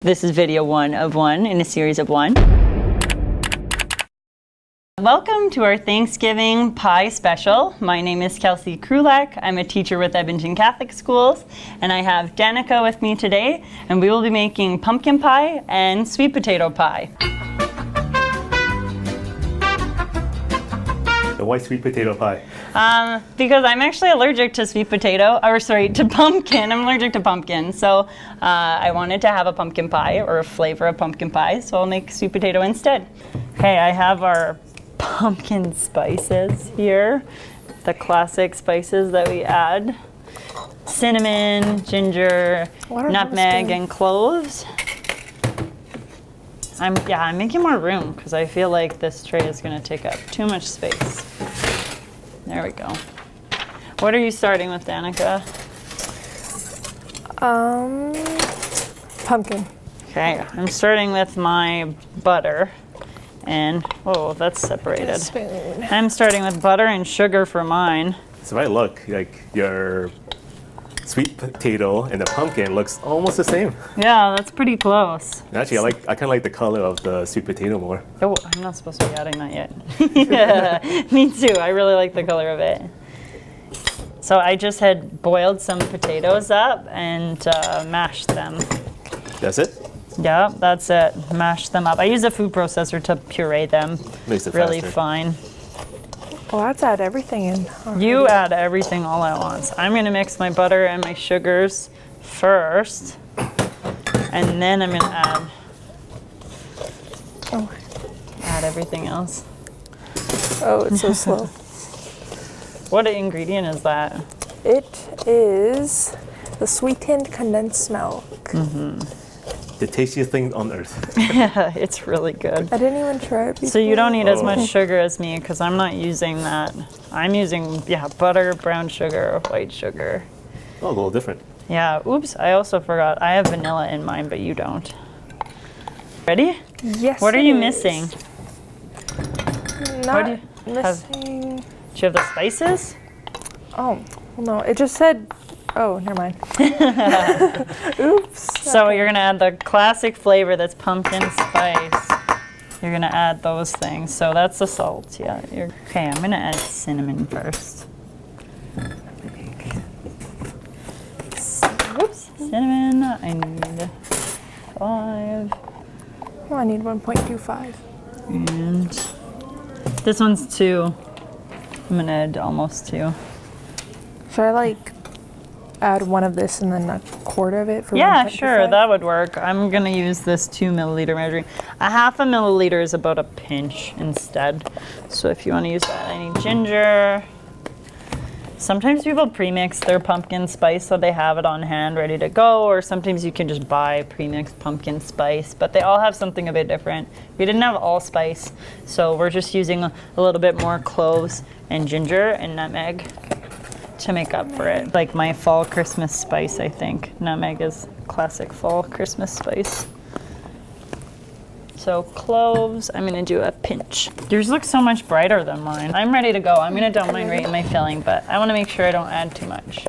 This is video 1 of 1 in a series of 1. Welcome to our Thanksgiving pie special. My name is Kelsey Krulak. I'm a teacher with Edmonton Catholic Schools, and I have Danica with me today, and we will be making pumpkin pie and sweet potato pie. Why sweet potato pie? Because I'm actually allergic to to pumpkin. I'm allergic to pumpkin, so I wanted to have a pumpkin pie or a flavor of pumpkin pie, so I'll make sweet potato instead. Okay, I have our pumpkin spices here, the classic spices that we add: cinnamon, ginger, nutmeg, and cloves. I'm making more room because I feel like this tray is going to take up too much space. There we go. What are you starting with, Danica? Pumpkin. Okay, I'm starting with my butter. And, oh, that's separated. Spoon. I'm starting with butter and sugar for mine. So I look like your sweet potato and the pumpkin looks almost the same. Yeah, that's pretty close. Actually, I kind of like the color of the sweet potato more. Oh, I'm not supposed to be adding that yet. Yeah, me too. I really like the color of it. So I just had boiled some potatoes up and mashed them. That's it? Yeah, that's it. Mash them up. I use a food processor to puree them. Makes it really faster. fine. Well, let's add everything in. already. You add everything all at once. I'm going to mix my butter and my sugars first, and then I'm going to add everything else. Oh, it's so slow. What ingredient is that? It is the sweetened condensed milk. The tastiest thing on earth. Yeah, it's really good. I didn't even try it before. So you don't need as much sugar as me because I'm not using that. I'm using, butter, brown sugar, white sugar. Oh, a little different. Yeah, oops, I also forgot. I have vanilla in mine, but you don't. Ready? Yes. What are it you is. missing? Not do you missing. Do you have the spices? Oh, well, no. It just said. Oh, never mind. Oops. So you're gonna add the classic flavor that's pumpkin spice. You're gonna add those things. So that's the salt, yeah. Okay, I'm gonna add cinnamon first. Oops, cinnamon, I need 5. Oh, I need 1.25. And this one's 2. I'm gonna add almost 2. Should I add one of this and then a quarter of it for Yeah, 1.25? sure, that would work. I'm gonna use this 2 milliliter measuring. A half a milliliter is about a pinch instead. So if you wanna use that, I need ginger. Sometimes people premix their pumpkin spice so they have it on hand ready to go, or sometimes you can just buy premixed pumpkin spice, but they all have something a bit different. We didn't have allspice, so we're just using a little bit more cloves and ginger and nutmeg to make up for it. Like my fall Christmas spice, I think. Nutmeg is classic fall Christmas spice. So cloves, I'm gonna do a pinch. Yours looks so much brighter than mine. I'm ready to go. I'm gonna dump mine right in my filling, but I wanna make sure I don't add too much.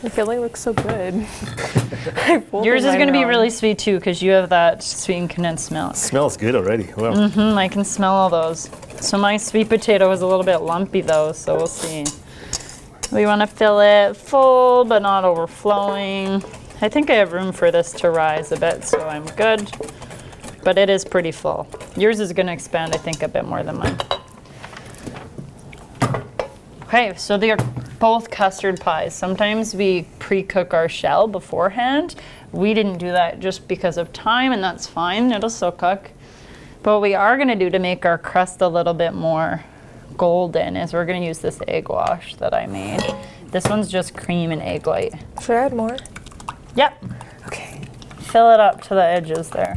The filling looks so good. Yours is gonna be really sweet too, because you have that sweetened condensed milk. Smells good already. Wow. I can smell all those. So my sweet potato is a little bit lumpy though, so we'll see. We want to fill it full, but not overflowing. I think I have room for this to rise a bit, so I'm good. But it is pretty full. Yours is going to expand, I think, a bit more than mine. Okay, so they are both custard pies. Sometimes we pre-cook our shell beforehand. We didn't do that just because of time, and that's fine. It'll still cook. But what we are going to do to make our crust a little bit more golden is we're going to use this egg wash that I made. This one's just cream and egg white. Should I add more? Yep. Okay. Fill it up to the edges there.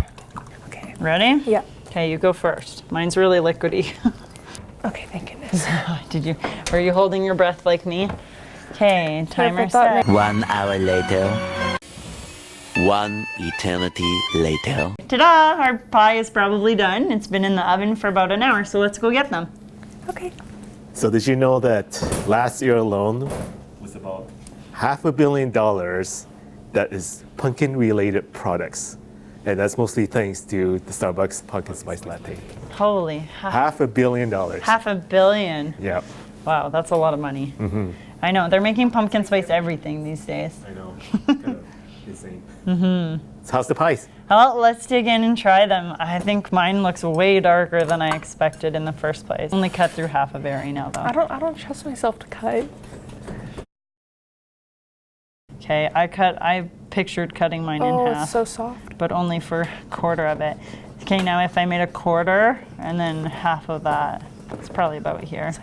Okay. Ready? Yeah. Okay, you go first. Mine's really liquidy. Okay, thank goodness. Were you holding your breath like me? Okay, timer set. 1 hour later. 1 eternity later. Ta-da! Our pie is probably done. It's been in the oven for about an hour, so let's go get them. Okay. So did you know that last year alone was about $500 million that is pumpkin-related products? And that's mostly thanks to the Starbucks pumpkin spice latte. Holy, $500 million. $500 million. Yeah. Wow, that's a lot of money. I know, they're making pumpkin spice everything these days. I know. Kind of insane. So how's the pies? Well, let's dig in and try them. I think mine looks way darker than I expected in the first place. Only cut through half of it right now, though. I don't trust myself to cut. Okay, I pictured cutting mine in half. Oh, it's so soft. But only for a quarter of it. Okay, now if I made a quarter and then half of that, it's probably about here.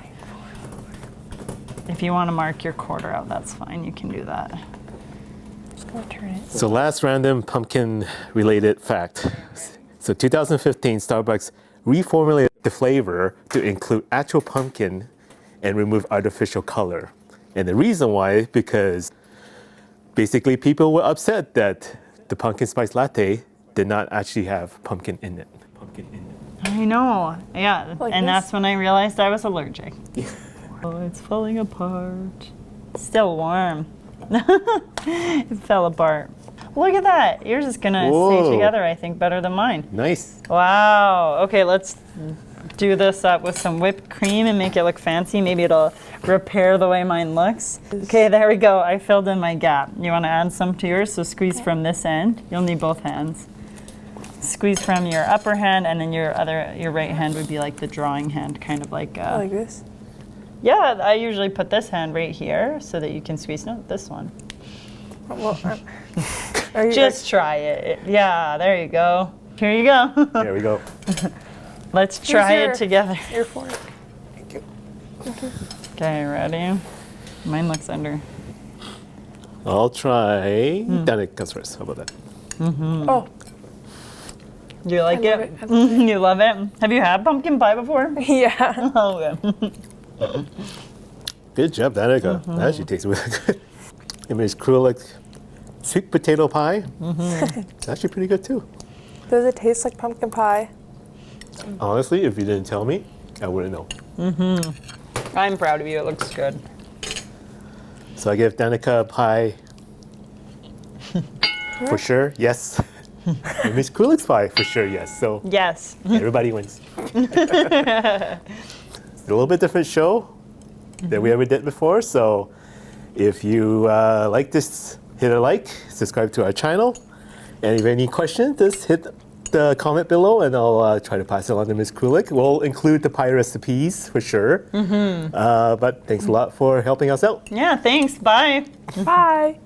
If you want to mark your quarter out, that's fine. You can do that. I'm just gonna turn it. So last random pumpkin related fact. So 2015, Starbucks reformulated the flavor to include actual pumpkin and remove artificial color. And the reason why, because basically people were upset that the pumpkin spice latte did not actually have pumpkin in it. I know, yeah. Like and this? that's when I realized I was allergic. Oh, it's falling apart. Still warm. It fell apart. Look at that. Yours is gonna Whoa. stay together, I think, better than mine. Nice. Wow. Okay, let's do this up with some whipped cream and make it look fancy. Maybe it'll repair the way mine looks. Okay, there we go. I filled in my gap. You want to add some to yours? So squeeze from this end. You'll need both hands. Squeeze from your upper hand, and then your right hand would be like the drawing hand, kind of like. Like this? Yeah, I usually put this hand right here so that you can squeeze. No, this one. Well, are you Just try it. Yeah, there you go. Here you go. There we go. Let's try your- it together. your fork? Okay, ready? Mine looks under. I'll try. Danica comes first. How about that? Oh, Do you like love it? it. I You love it? Have you had pumpkin pie before? yeah. Oh, good. Good job, Danica. That actually tastes really good. I mean, it's cool like sweet potato pie. It's actually pretty good too. Does it taste like pumpkin pie? Honestly, if you didn't tell me, I wouldn't know. I'm proud of you. It looks good. So I give Danica a pie for sure, yes. And Miss Kulik's pie for sure, yes. So Yes. everybody wins. It's a little bit different show than we ever did before. So if you like this, hit a like, subscribe to our channel. And if you have any questions, just hit the comment below and I'll try to pass it on to Miss Kulik. We'll include the pie recipes for sure. But thanks a lot for helping us out. Yeah, thanks. Bye. Bye.